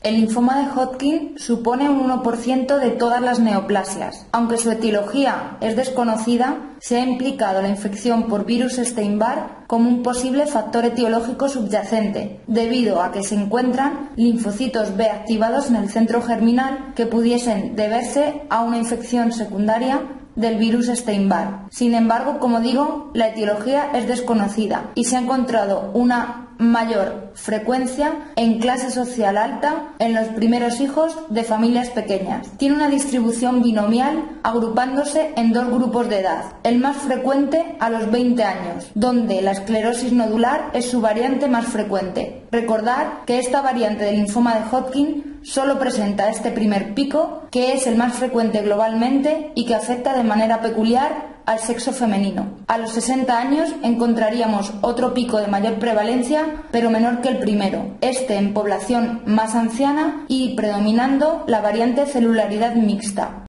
El linfoma de Hodgkin supone un 1% de todas las neoplasias. Aunque su etiología es desconocida, se ha implicado la infección por virus Epstein-Barr como un posible factor etiológico subyacente, debido a que se encuentran linfocitos B activados en el centro germinal que pudiesen deberse a una infección secundaria del virus Epstein-Barr. Sin embargo, como digo, la etiología es desconocida y se ha encontrado una mayor frecuencia en clase social alta en los primeros hijos de familias pequeñas. Tiene una distribución binomial agrupándose en dos grupos de edad. El más frecuente a los 20 años, donde la esclerosis nodular es su variante más frecuente. Recordar que esta variante del linfoma de Hodgkin solo presenta este primer pico, que es el más frecuente globalmente y que afecta de manera peculiar al sexo femenino. A los 60 años encontraríamos otro pico de mayor prevalencia, pero menor que el primero, este en población más anciana y predominando la variante celularidad mixta.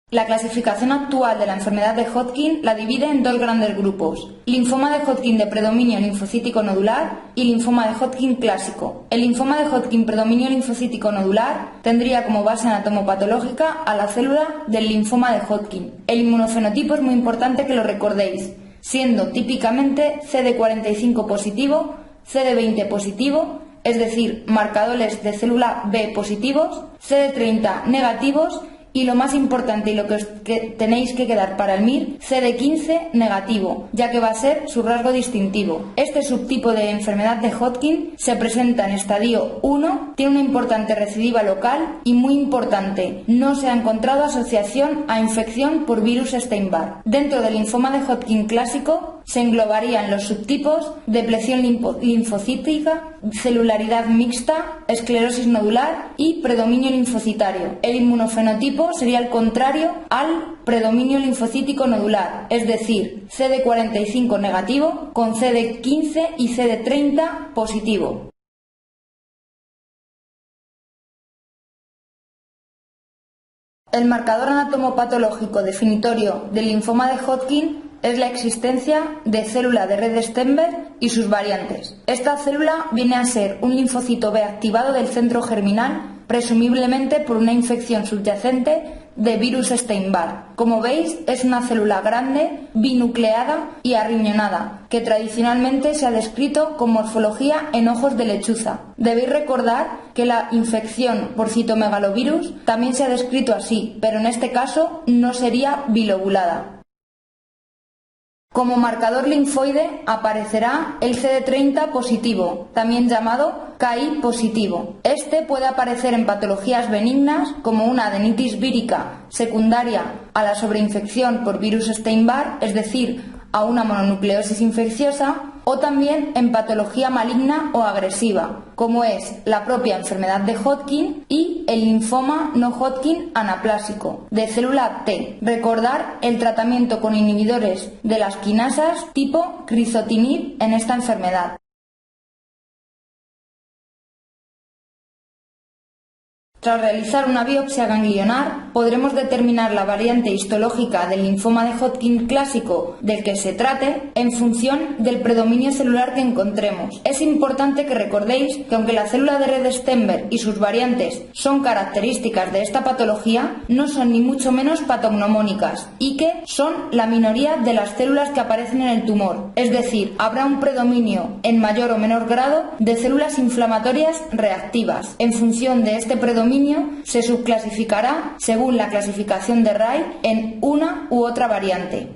La clasificación actual de la enfermedad de Hodgkin la divide en dos grandes grupos: linfoma de Hodgkin de predominio linfocítico nodular y linfoma de Hodgkin clásico. El linfoma de Hodgkin predominio linfocítico nodular tendría como base anatomopatológica a la célula del linfoma de Hodgkin. El inmunofenotipo es muy importante que lo recordéis, siendo típicamente CD45 positivo, CD20 positivo, es decir, marcadores de célula B positivos, CD30 negativos y lo más importante y lo que tenéis que quedar para el MIR, CD15 negativo, ya que va a ser su rasgo distintivo. Este subtipo de enfermedad de Hodgkin se presenta en estadio 1, tiene una importante recidiva local y muy importante, no se ha encontrado asociación a infección por virus Epstein-Barr. Dentro del linfoma de Hodgkin clásico se englobarían los subtipos depleción linfocítica, celularidad mixta, esclerosis nodular y predominio linfocitario. El inmunofenotipo sería el contrario al predominio linfocítico nodular, es decir, CD45 negativo con CD15 y CD30 positivo. El marcador anatomopatológico definitorio del linfoma de Hodgkin es la existencia de célula de red Stenberg y sus variantes. Esta célula viene a ser un linfocito B activado del centro germinal, presumiblemente por una infección subyacente de virus Epstein-Barr. Como veis, es una célula grande, binucleada y arriñonada, que tradicionalmente se ha descrito con morfología en ojos de lechuza. Debéis recordar que la infección por citomegalovirus también se ha descrito así, pero en este caso no sería bilobulada. Como marcador linfoide aparecerá el CD30 positivo, también llamado KI positivo. Este puede aparecer en patologías benignas como una adenitis vírica secundaria a la sobreinfección por virus Epstein-Barr, es decir, a una mononucleosis infecciosa, o también en patología maligna o agresiva, como es la propia enfermedad de Hodgkin y el linfoma no Hodgkin anaplásico de célula T. Recordar el tratamiento con inhibidores de las quinasas tipo crizotinib en esta enfermedad. Tras realizar una biopsia ganglionar, podremos determinar la variante histológica del linfoma de Hodgkin clásico del que se trate en función del predominio celular que encontremos. Es importante que recordéis que aunque la célula de red Stenberg y sus variantes son características de esta patología, no son ni mucho menos patognomónicas y que son la minoría de las células que aparecen en el tumor. Es decir, habrá un predominio en mayor o menor grado de células inflamatorias reactivas. En función de este predominio se subclasificará según la clasificación de Ray en una u otra variante.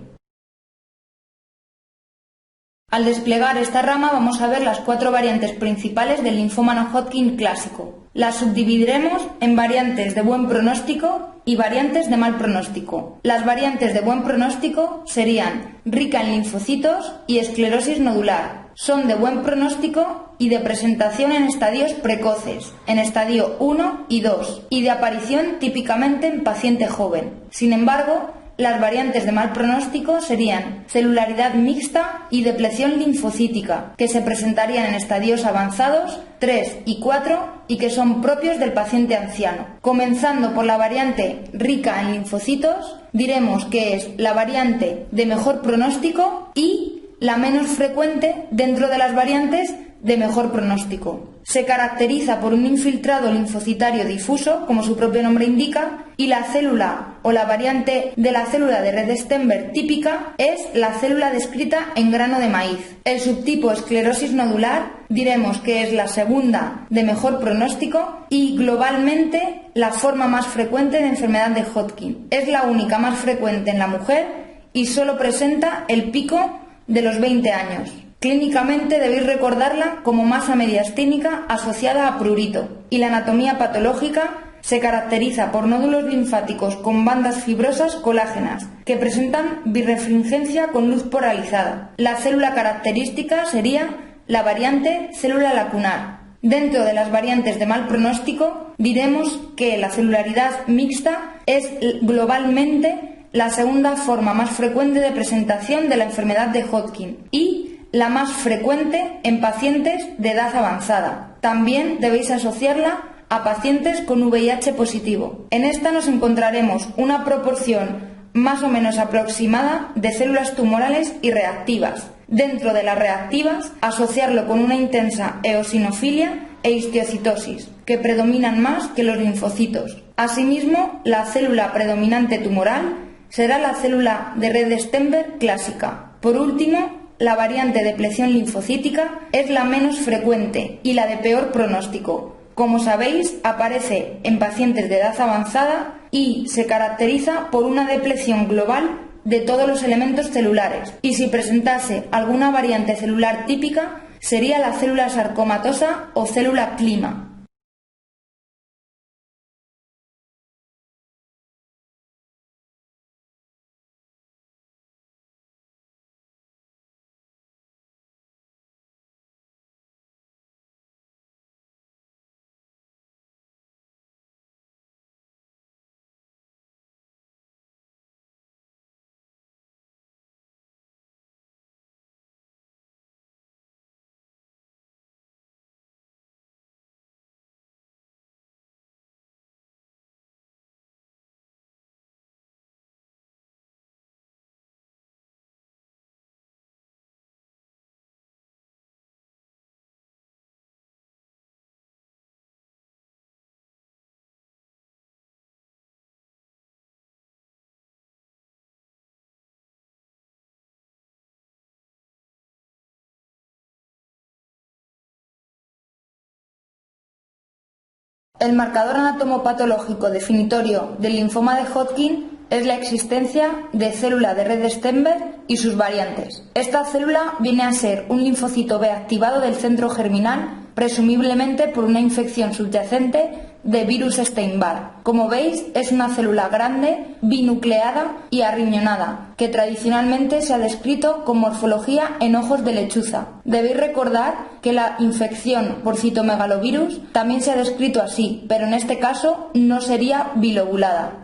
Al desplegar esta rama vamos a ver las 4 variantes principales del linfoma no Hodgkin clásico. Las subdividiremos en variantes de buen pronóstico y variantes de mal pronóstico. Las variantes de buen pronóstico serían rica en linfocitos y esclerosis nodular. Son de buen pronóstico y de presentación en estadios precoces, en estadio 1 y 2, y de aparición típicamente en paciente joven. Sin embargo, las variantes de mal pronóstico serían celularidad mixta y depleción linfocítica, que se presentarían en estadios avanzados 3 y 4 y que son propios del paciente anciano. Comenzando por la variante rica en linfocitos, diremos que es la variante de mejor pronóstico y la menos frecuente dentro de las variantes de mejor pronóstico. Se caracteriza por un infiltrado linfocitario difuso, como su propio nombre indica, y la célula o la variante de la célula de Rede-Sternberg típica es la célula descrita en grano de maíz. El subtipo esclerosis nodular diremos que es la segunda de mejor pronóstico y globalmente la forma más frecuente de enfermedad de Hodgkin. Es la única más frecuente en la mujer y solo presenta el pico de los 20 años. Clínicamente debéis recordarla como masa mediastínica asociada a prurito y la anatomía patológica se caracteriza por nódulos linfáticos con bandas fibrosas colágenas que presentan birrefringencia con luz polarizada. La célula característica sería la variante célula lacunar. Dentro de las variantes de mal pronóstico diremos que la celularidad mixta es globalmente la segunda forma más frecuente de presentación de la enfermedad de Hodgkin y la más frecuente en pacientes de edad avanzada. También debéis asociarla a pacientes con VIH positivo. En esta nos encontraremos una proporción más o menos aproximada de células tumorales y reactivas. Dentro de las reactivas, asociarlo con una intensa eosinofilia e histiocitosis, que predominan más que los linfocitos. Asimismo, la célula predominante tumoral será la célula de Rede-Sternberg clásica. Por último, la variante de pleción linfocítica es la menos frecuente y la de peor pronóstico. Como sabéis, aparece en pacientes de edad avanzada y se caracteriza por una depleción global de todos los elementos celulares. Y si presentase alguna variante celular típica, sería la célula sarcomatosa o célula clima. El marcador anatomopatológico definitorio del linfoma de Hodgkin es la existencia de célula de Rede-Sternberg y sus variantes. Esta célula viene a ser un linfocito B activado del centro germinal, presumiblemente por una infección subyacente de virus Epstein-Barr. Como veis, es una célula grande, binucleada y arriñonada, que tradicionalmente se ha descrito con morfología en ojos de lechuza. Debéis recordar que la infección por citomegalovirus también se ha descrito así, pero en este caso no sería bilobulada.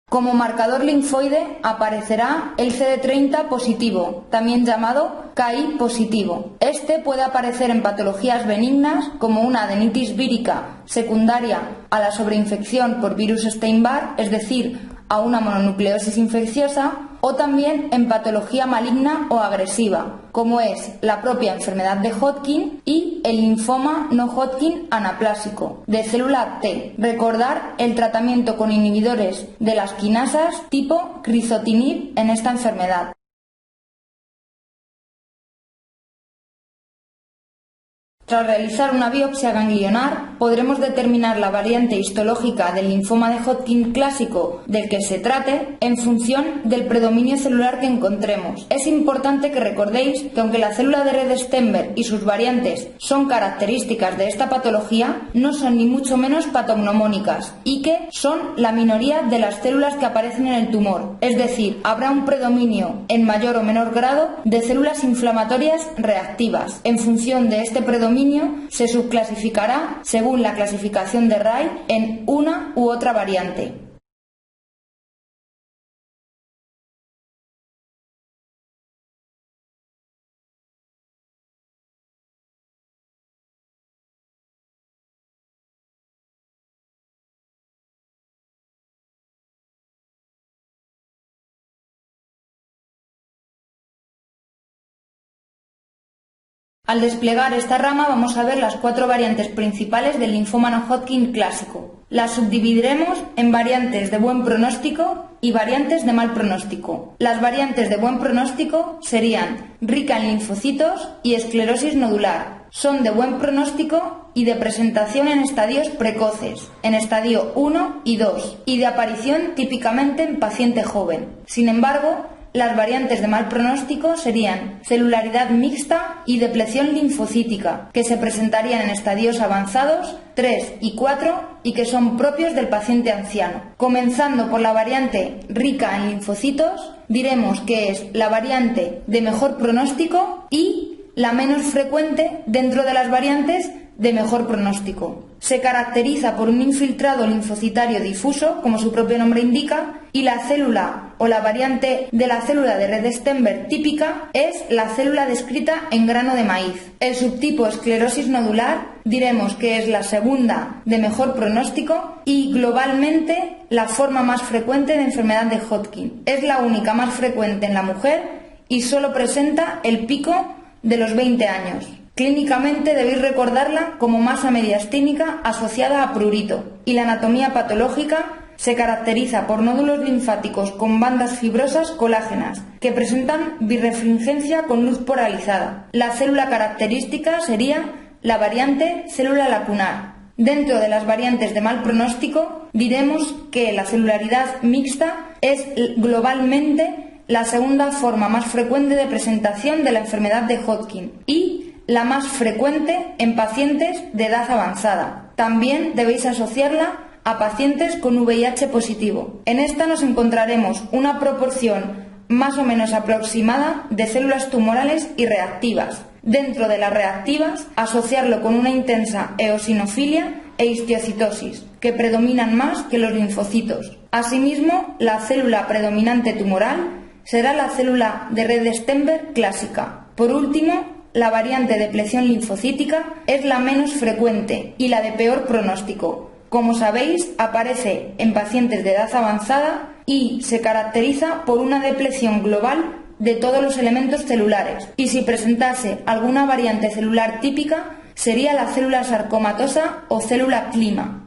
Como marcador linfoide aparecerá el CD30 positivo, también llamado KI positivo. Este puede aparecer en patologías benignas como una adenitis vírica secundaria a la sobreinfección por virus Epstein-Barr, es decir, a una mononucleosis infecciosa, o también en patología maligna o agresiva, como es la propia enfermedad de Hodgkin y el linfoma no Hodgkin anaplásico de célula T. Recordar el tratamiento con inhibidores de las quinasas tipo crizotinib en esta enfermedad. Tras realizar una biopsia ganglionar, podremos determinar la variante histológica del linfoma de Hodgkin clásico del que se trate en función del predominio celular que encontremos. Es importante que recordéis que aunque la célula de Rede-Sternberg y sus variantes son características de esta patología, no son ni mucho menos patognomónicas y que son la minoría de las células que aparecen en el tumor. Es decir, habrá un predominio en mayor o menor grado de células inflamatorias reactivas. En función de este predominio se subclasificará según la clasificación de Ray en una u otra variante. Al desplegar esta rama vamos a ver las 4 variantes principales del linfoma no-Hodgkin clásico. Las subdividiremos en variantes de buen pronóstico y variantes de mal pronóstico. Las variantes de buen pronóstico serían rica en linfocitos y esclerosis nodular. Son de buen pronóstico y de presentación en estadios precoces, en estadio 1 y 2, y de aparición típicamente en paciente joven. Sin embargo, las variantes de mal pronóstico serían celularidad mixta y depleción linfocítica, que se presentarían en estadios avanzados 3 y 4 y que son propios del paciente anciano. Comenzando por la variante rica en linfocitos, diremos que es la variante de mejor pronóstico y la menos frecuente dentro de las variantes de mejor pronóstico. Se caracteriza por un infiltrado linfocitario difuso, como su propio nombre indica, y la célula o la variante de la célula de Rede-Sternberg típica es la célula descrita en grano de maíz. El subtipo esclerosis nodular diremos que es la segunda de mejor pronóstico y globalmente la forma más frecuente de enfermedad de Hodgkin. Es la única más frecuente en la mujer y solo presenta el pico de los 20 años. Clínicamente debéis recordarla como masa mediastínica asociada a prurito, y la anatomía patológica se caracteriza por nódulos linfáticos con bandas fibrosas colágenas que presentan birrefringencia con luz polarizada. La célula característica sería la variante célula lacunar. Dentro de las variantes de mal pronóstico diremos que la celularidad mixta es globalmente la segunda forma más frecuente de presentación de la enfermedad de Hodgkin y la más frecuente en pacientes de edad avanzada. También debéis asociarla a pacientes con VIH positivo. En esta nos encontraremos una proporción más o menos aproximada de células tumorales y reactivas. Dentro de las reactivas, asociarlo con una intensa eosinofilia e histiocitosis, que predominan más que los linfocitos. Asimismo, la célula predominante tumoral será la célula de Rede-Sternberg clásica. Por último, la variante de depleción linfocítica es la menos frecuente y la de peor pronóstico. Como sabéis, aparece en pacientes de edad avanzada y se caracteriza por una depleción global de todos los elementos celulares. Y si presentase alguna variante celular típica, sería la célula sarcomatosa o célula clima.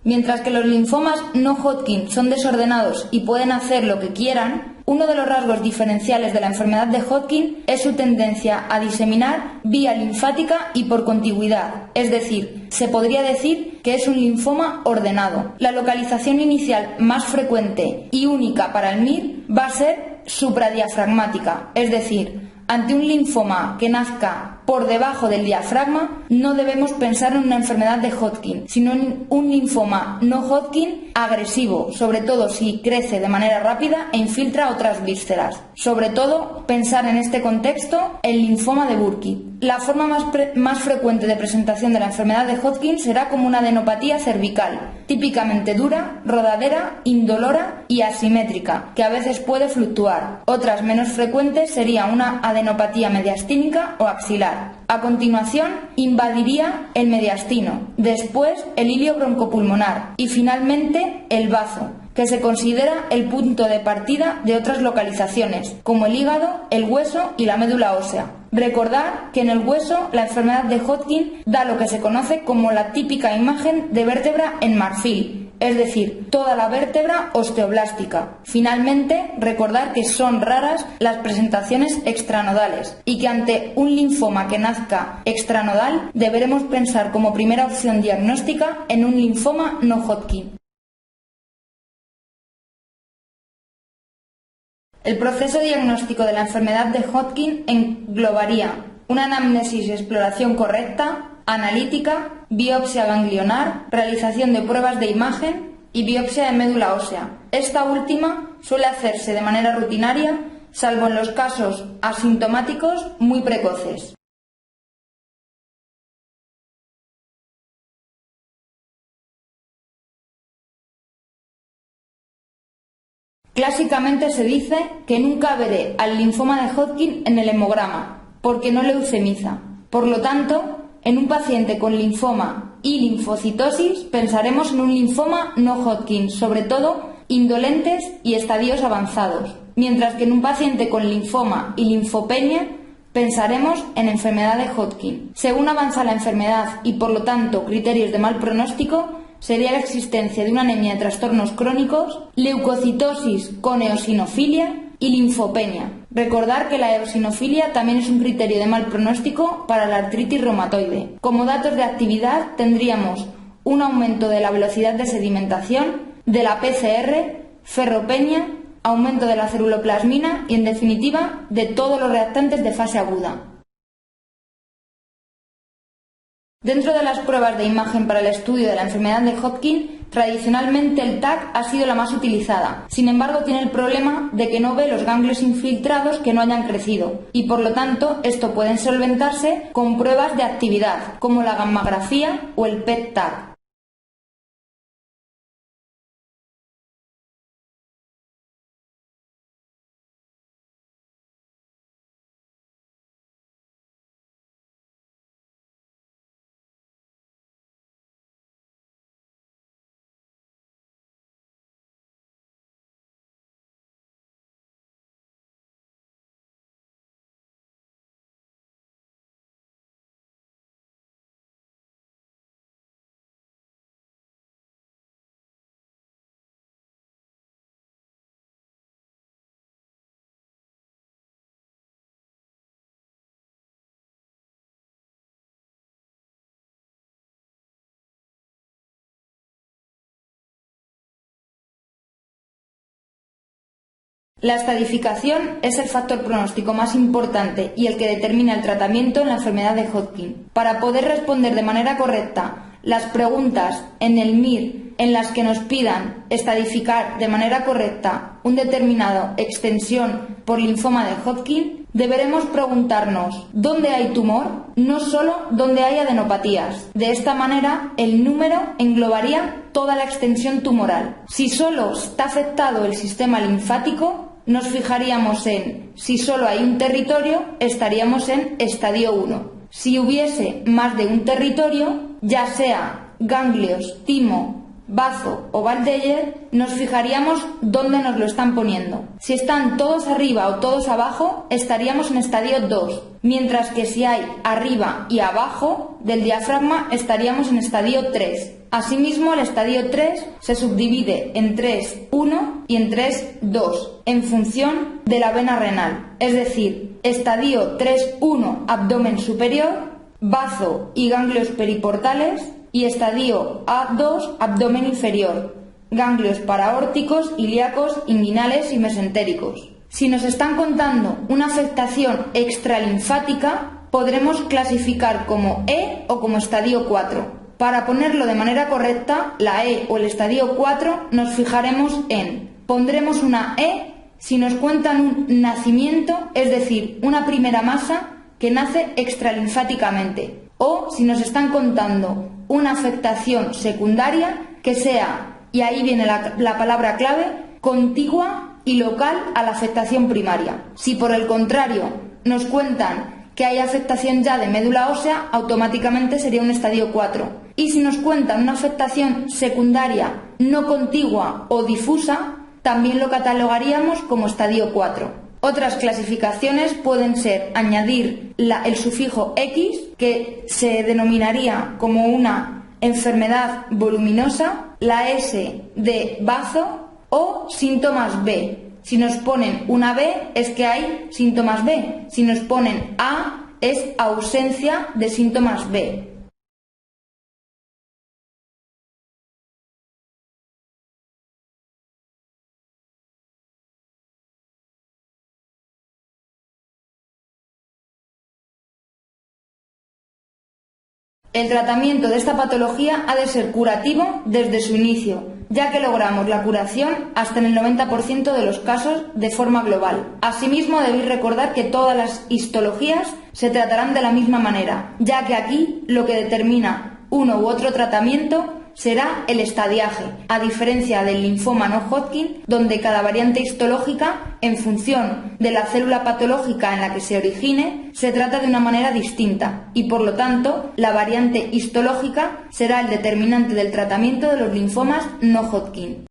Mientras que los linfomas no Hodgkin son desordenados y pueden hacer lo que quieran, uno de los rasgos diferenciales de la enfermedad de Hodgkin es su tendencia a diseminar vía linfática y por contigüidad, es decir, se podría decir que es un linfoma ordenado. La localización inicial más frecuente y única para el MIR va a ser supradiafragmática, es decir, ante un linfoma que nazca por debajo del diafragma, no debemos pensar en una enfermedad de Hodgkin, sino en un linfoma no Hodgkin agresivo, sobre todo si crece de manera rápida e infiltra otras vísceras. Sobre todo, pensar en este contexto el linfoma de Burkitt. La forma más frecuente de presentación de la enfermedad de Hodgkin será como una adenopatía cervical, típicamente dura, rodadera, indolora y asimétrica, que a veces puede fluctuar. Otras menos frecuentes sería una adenopatía mediastínica o axilar. A continuación, invadiría el mediastino, después el hilio broncopulmonar y finalmente el bazo, que se considera el punto de partida de otras localizaciones, como el hígado, el hueso y la médula ósea. Recordar que en el hueso la enfermedad de Hodgkin da lo que se conoce como la típica imagen de vértebra en marfil, es decir, toda la vértebra osteoblástica. Finalmente, recordar que son raras las presentaciones extranodales y que ante un linfoma que nazca extranodal deberemos pensar como primera opción diagnóstica en un linfoma no Hodgkin. El proceso diagnóstico de la enfermedad de Hodgkin englobaría una anamnesis y exploración correcta, analítica, biopsia ganglionar, realización de pruebas de imagen y biopsia de médula ósea. Esta última suele hacerse de manera rutinaria, salvo en los casos asintomáticos muy precoces. Clásicamente se dice que nunca veré al linfoma de Hodgkin en el hemograma, porque no leucemiza. Por lo tanto, en un paciente con linfoma y linfocitosis pensaremos en un linfoma no Hodgkin, sobre todo indolentes y estadios avanzados, mientras que en un paciente con linfoma y linfopenia pensaremos en enfermedad de Hodgkin. Según avanza la enfermedad y por lo tanto criterios de mal pronóstico, sería la existencia de una anemia de trastornos crónicos, leucocitosis con eosinofilia y linfopenia. Recordar que la eosinofilia también es un criterio de mal pronóstico para la artritis reumatoide. Como datos de actividad tendríamos un aumento de la velocidad de sedimentación, de la PCR, ferropenia, aumento de la ceruloplasmina y, en definitiva, de todos los reactantes de fase aguda. Dentro de las pruebas de imagen para el estudio de la enfermedad de Hodgkin, tradicionalmente el TAC ha sido la más utilizada. Sin embargo, tiene el problema de que no ve los ganglios infiltrados que no hayan crecido y, por lo tanto, esto puede solventarse con pruebas de actividad, como la gammagrafía o el PET-TAC. La estadificación es el factor pronóstico más importante y el que determina el tratamiento en la enfermedad de Hodgkin. Para poder responder de manera correcta las preguntas en el MIR en las que nos pidan estadificar de manera correcta un determinado extensión por linfoma de Hodgkin, deberemos preguntarnos ¿dónde hay tumor? No solo dónde hay adenopatías. De esta manera, el número englobaría toda la extensión tumoral. Si solo está afectado el sistema linfático, nos fijaríamos en si solo hay un territorio, estaríamos en estadio 1. Si hubiese más de un territorio, ya sea ganglios, timo, bazo o Waldeyer, nos fijaríamos dónde nos lo están poniendo. Si están todos arriba o todos abajo, estaríamos en estadio 2, mientras que si hay arriba y abajo del diafragma, estaríamos en estadio 3. Asimismo, el estadio 3 se subdivide en 3-1 y en 3-2, en función de la vena renal. Es decir, estadio 3-1 abdomen superior, bazo y ganglios periportales, y estadio A2 abdomen inferior, ganglios paraórticos, ilíacos, inguinales y mesentéricos. Si nos están contando una afectación extralinfática, podremos clasificar como E o como estadio 4. Para ponerlo de manera correcta, la E o el estadio 4 nos fijaremos pondremos una E si nos cuentan un nacimiento, es decir, una primera masa que nace extralinfáticamente, o si nos están contando una afectación secundaria que sea, y ahí viene la palabra clave, contigua y local a la afectación primaria. Si por el contrario nos cuentan que hay afectación ya de médula ósea, automáticamente sería un estadio 4. Y si nos cuentan una afectación secundaria no contigua o difusa, también lo catalogaríamos como estadio 4. Otras clasificaciones pueden ser añadir el sufijo X, que se denominaría como una enfermedad voluminosa, la S de bazo o síntomas B. Si nos ponen una B es que hay síntomas B. Si nos ponen A es ausencia de síntomas B. El tratamiento de esta patología ha de ser curativo desde su inicio, ya que logramos la curación hasta en el 90% de los casos de forma global. Asimismo, debéis recordar que todas las histologías se tratarán de la misma manera, ya que aquí lo que determina uno u otro tratamiento será el estadiaje, a diferencia del linfoma no Hodgkin, donde cada variante histológica, en función de la célula patológica en la que se origine, se trata de una manera distinta y, por lo tanto, la variante histológica será el determinante del tratamiento de los linfomas no Hodgkin.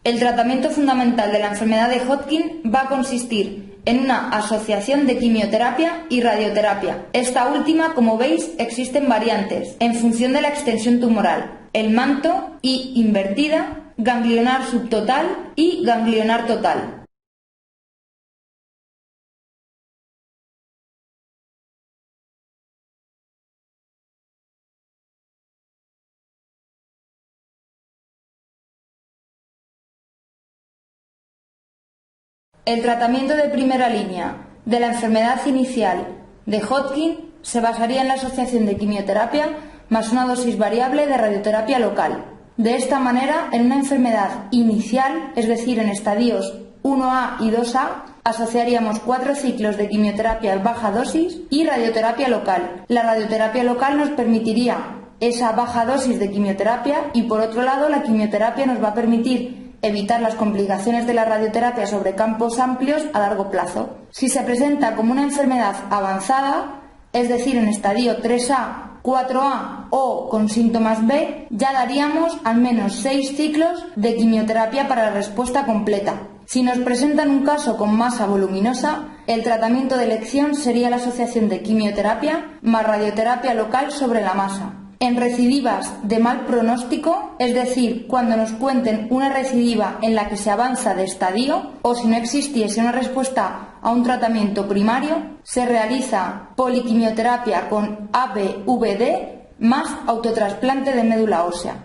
El tratamiento fundamental de la enfermedad de Hodgkin va a consistir en una asociación de quimioterapia y radioterapia. Esta última, como veis, existen variantes en función de la extensión tumoral: el manto y invertida, ganglionar subtotal y ganglionar total. El tratamiento de primera línea de la enfermedad inicial de Hodgkin se basaría en la asociación de quimioterapia más una dosis variable de radioterapia local. De esta manera, en una enfermedad inicial, es decir, en estadios 1A y 2A, asociaríamos 4 ciclos de quimioterapia en baja dosis y radioterapia local. La radioterapia local nos permitiría esa baja dosis de quimioterapia y, por otro lado, la quimioterapia nos va a permitir evitar las complicaciones de la radioterapia sobre campos amplios a largo plazo. Si se presenta como una enfermedad avanzada, es decir, en estadio 3A, 4A o con síntomas B, ya daríamos al menos 6 ciclos de quimioterapia para la respuesta completa. Si nos presentan un caso con masa voluminosa, el tratamiento de elección sería la asociación de quimioterapia más radioterapia local sobre la masa. En recidivas de mal pronóstico, es decir, cuando nos cuenten una recidiva en la que se avanza de estadio o si no existiese una respuesta a un tratamiento primario, se realiza poliquimioterapia con ABVD más autotrasplante de médula ósea.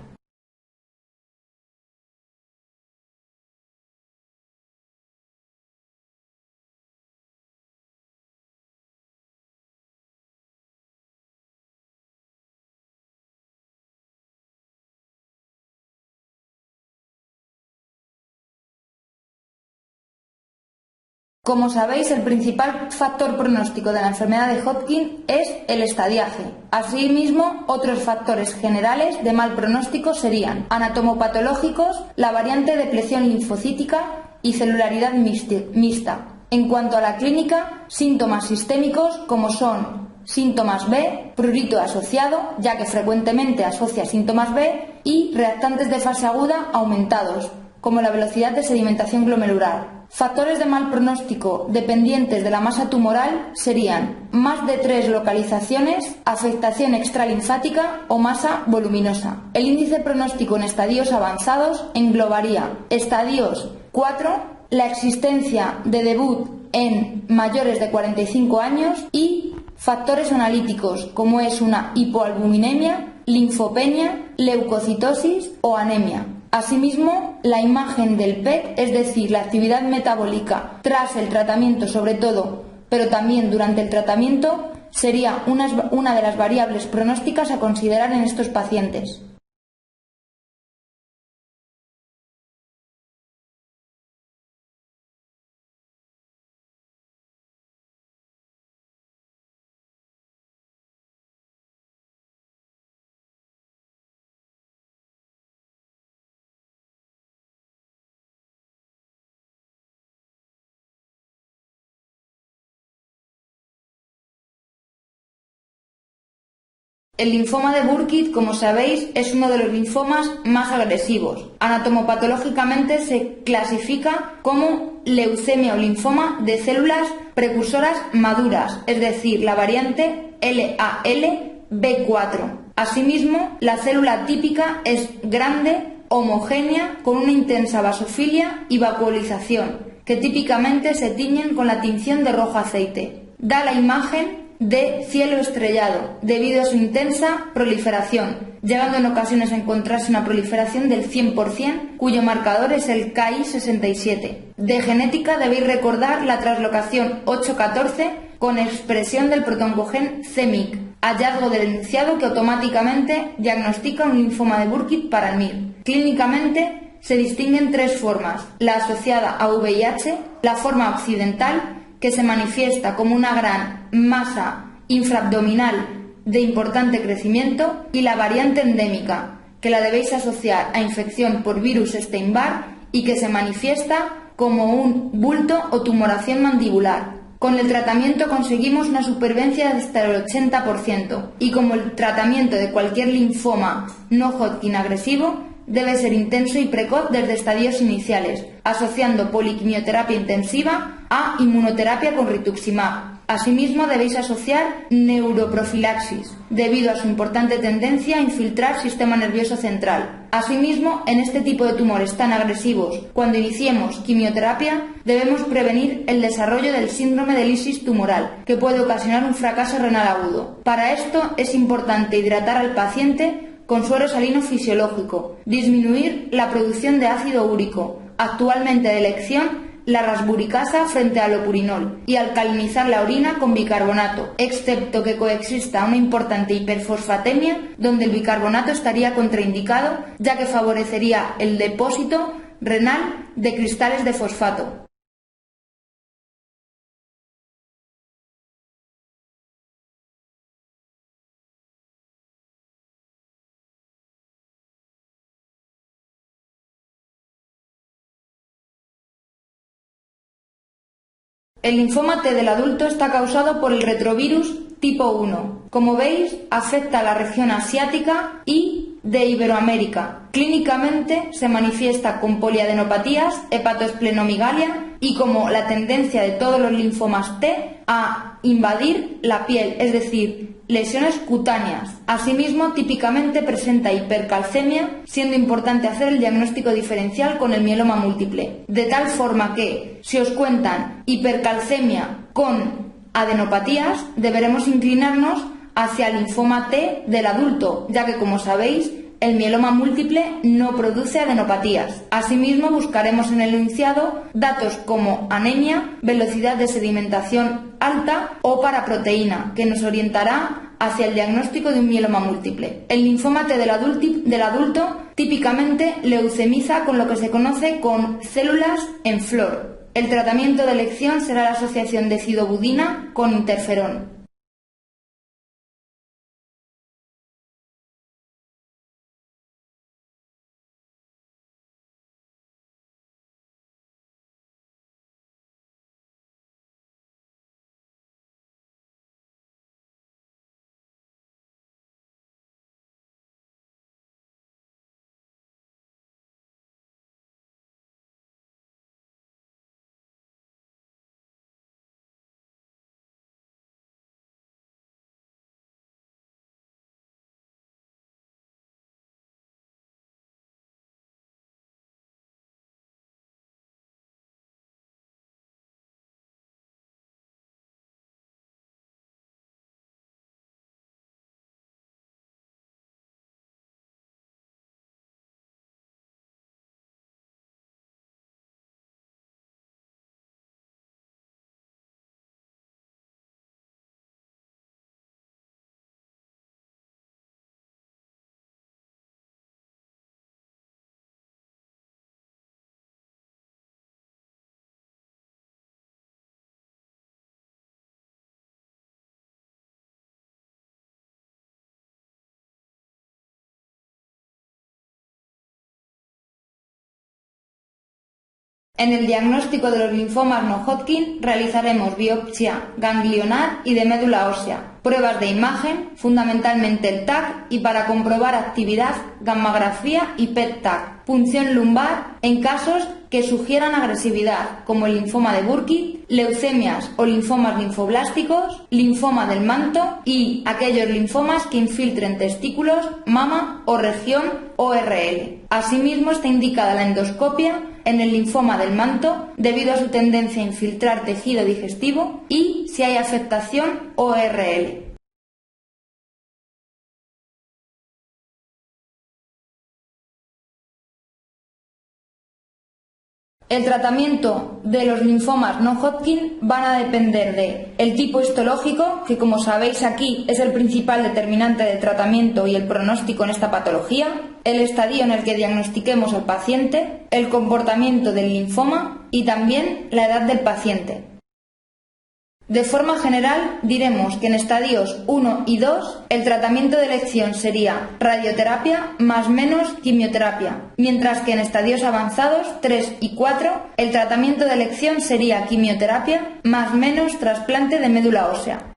Como sabéis, el principal factor pronóstico de la enfermedad de Hodgkin es el estadiaje. Asimismo, otros factores generales de mal pronóstico serían anatomopatológicos, la variante de depleción linfocítica y celularidad mixta. En cuanto a la clínica, síntomas sistémicos como son síntomas B, prurito asociado, ya que frecuentemente asocia síntomas B, y reactantes de fase aguda aumentados, como la velocidad de sedimentación glomerular. Factores de mal pronóstico dependientes de la masa tumoral serían más de 3 localizaciones, afectación extralinfática o masa voluminosa. El índice pronóstico en estadios avanzados englobaría estadios 4, la existencia de debut en mayores de 45 años y factores analíticos como es una hipoalbuminemia, linfopenia, leucocitosis o anemia. Asimismo, la imagen del PET, es decir, la actividad metabólica tras el tratamiento sobre todo, pero también durante el tratamiento, sería una de las variables pronósticas a considerar en estos pacientes. El linfoma de Burkitt, como sabéis, es uno de los linfomas más agresivos. Anatomopatológicamente se clasifica como leucemia o linfoma de células precursoras maduras, es decir, la variante LAL-B4. Asimismo, la célula típica es grande, homogénea, con una intensa basofilia y vacuolización, que típicamente se tiñen con la tinción de rojo aceite. Da la imagen de cielo estrellado, debido a su intensa proliferación, llegando en ocasiones a encontrarse una proliferación del 100%, cuyo marcador es el Ki67. De genética debéis recordar la translocación 814 con expresión del protoncogen CMYC, hallazgo del enunciado que automáticamente diagnostica un linfoma de Burkitt para el MIR. Clínicamente se distinguen tres formas: la asociada a VIH, la forma occidental, que se manifiesta como una gran masa infraabdominal de importante crecimiento, y la variante endémica, que la debéis asociar a infección por virus Epstein-Barr y que se manifiesta como un bulto o tumoración mandibular. Con el tratamiento conseguimos una supervivencia de hasta el 80%, y como el tratamiento de cualquier linfoma no Hodgkin agresivo, debe ser intenso y precoz desde estadios iniciales, asociando poliquimioterapia intensiva a inmunoterapia con rituximab. Asimismo, debéis asociar neuroprofilaxis, debido a su importante tendencia a infiltrar sistema nervioso central. Asimismo, en este tipo de tumores tan agresivos, cuando iniciemos quimioterapia, debemos prevenir el desarrollo del síndrome de lisis tumoral, que puede ocasionar un fracaso renal agudo. Para esto es importante hidratar al paciente con suero salino fisiológico, disminuir la producción de ácido úrico, actualmente de elección la rasburicasa frente al lopurinol, y alcalinizar la orina con bicarbonato, excepto que coexista una importante hiperfosfatemia, donde el bicarbonato estaría contraindicado, ya que favorecería el depósito renal de cristales de fosfato. El linfoma T del adulto está causado por el retrovirus tipo 1. Como veis, afecta a la región asiática y de Iberoamérica. Clínicamente se manifiesta con poliadenopatías, hepatoesplenomegalia y como la tendencia de todos los linfomas T a invadir la piel, es decir, lesiones cutáneas. Asimismo, típicamente presenta hipercalcemia, siendo importante hacer el diagnóstico diferencial con el mieloma múltiple. De tal forma que, si os cuentan hipercalcemia con adenopatías, deberemos inclinarnos hacia el linfoma T del adulto, ya que, como sabéis, el mieloma múltiple no produce adenopatías. Asimismo, buscaremos en el enunciado datos como anemia, velocidad de sedimentación alta o paraproteína, que nos orientará hacia el diagnóstico de un mieloma múltiple. El linfoma T del adulto típicamente leucemiza con lo que se conoce con células en flor. El tratamiento de elección será la asociación de cidobudina con interferón. En el diagnóstico de los linfomas no Hodgkin realizaremos biopsia ganglionar y de médula ósea, pruebas de imagen, fundamentalmente el TAC, y para comprobar actividad, gammagrafía y PET-TAC, punción lumbar en casos que sugieran agresividad, como el linfoma de Burkitt, leucemias o linfomas linfoblásticos, linfoma del manto y aquellos linfomas que infiltren testículos, mama o región ORL. Asimismo, está indicada la endoscopia en el linfoma del manto debido a su tendencia a infiltrar tejido digestivo y si hay afectación ORL. El tratamiento de los linfomas no Hodgkin van a depender de el tipo histológico, que como sabéis aquí es el principal determinante del tratamiento y el pronóstico en esta patología, el estadio en el que diagnostiquemos al paciente, el comportamiento del linfoma y también la edad del paciente. De forma general, diremos que en estadios 1 y 2 el tratamiento de elección sería radioterapia más menos quimioterapia, mientras que en estadios avanzados 3 y 4 el tratamiento de elección sería quimioterapia más menos trasplante de médula ósea.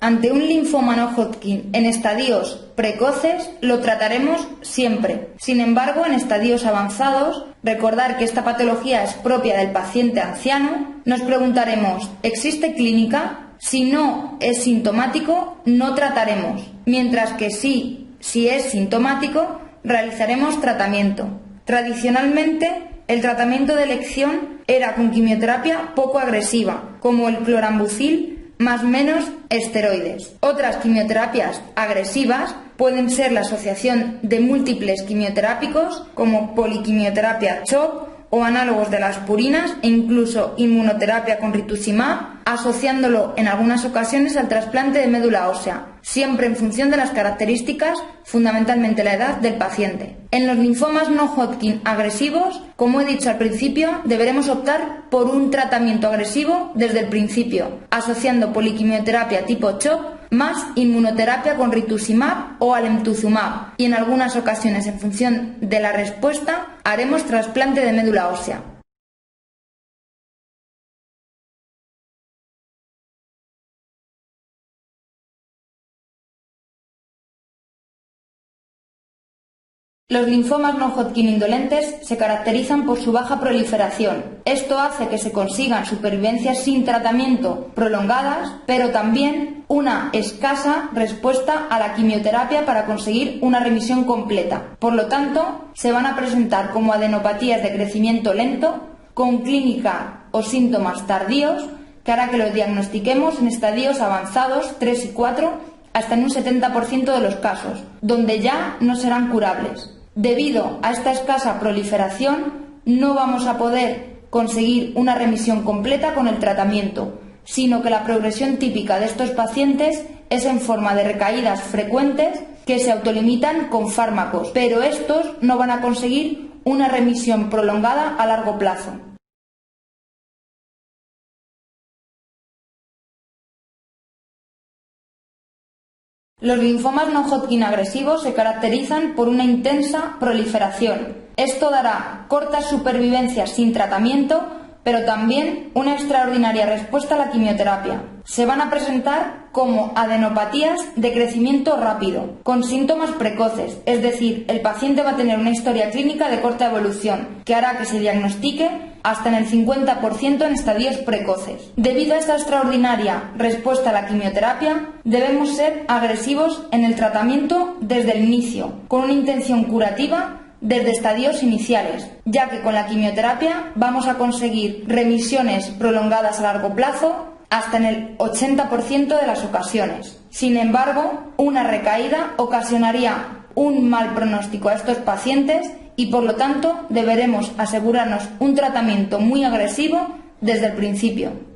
Ante un linfoma no Hodgkin en estadios precoces lo trataremos siempre. Sin embargo, en estadios avanzados, recordar que esta patología es propia del paciente anciano, nos preguntaremos, ¿existe clínica? Si no es sintomático, no trataremos, mientras que si es sintomático, realizaremos tratamiento. Tradicionalmente, el tratamiento de elección era con quimioterapia poco agresiva, como el clorambucil más menos esteroides. Otras quimioterapias agresivas pueden ser la asociación de múltiples quimioterápicos como poliquimioterapia CHOP o análogos de las purinas e incluso inmunoterapia con rituximab, asociándolo en algunas ocasiones al trasplante de médula ósea, siempre en función de las características, fundamentalmente la edad del paciente. En los linfomas no Hodgkin agresivos, como he dicho al principio, deberemos optar por un tratamiento agresivo desde el principio, asociando poliquimioterapia tipo CHOP más inmunoterapia con rituximab o alemtuzumab y en algunas ocasiones, en función de la respuesta, haremos trasplante de médula ósea. Los linfomas no Hodgkin indolentes se caracterizan por su baja proliferación. Esto hace que se consigan supervivencias sin tratamiento prolongadas, pero también una escasa respuesta a la quimioterapia para conseguir una remisión completa. Por lo tanto, se van a presentar como adenopatías de crecimiento lento, con clínica o síntomas tardíos, que hará que los diagnostiquemos en estadios avanzados 3 y 4, hasta en un 70% de los casos, donde ya no serán curables. Debido a esta escasa proliferación, no vamos a poder conseguir una remisión completa con el tratamiento, sino que la progresión típica de estos pacientes es en forma de recaídas frecuentes que se autolimitan con fármacos, pero estos no van a conseguir una remisión prolongada a largo plazo. Los linfomas no Hodgkin agresivos se caracterizan por una intensa proliferación. Esto dará cortas supervivencias sin tratamiento, pero también una extraordinaria respuesta a la quimioterapia. Se van a presentar como adenopatías de crecimiento rápido, con síntomas precoces, es decir, el paciente va a tener una historia clínica de corta evolución, que hará que se diagnostique hasta en el 50% en estadios precoces. Debido a esta extraordinaria respuesta a la quimioterapia, debemos ser agresivos en el tratamiento desde el inicio, con una intención curativa desde estadios iniciales, ya que con la quimioterapia vamos a conseguir remisiones prolongadas a largo plazo hasta en el 80% de las ocasiones. Sin embargo, una recaída ocasionaría un mal pronóstico a estos pacientes y por lo tanto deberemos asegurarnos un tratamiento muy agresivo desde el principio.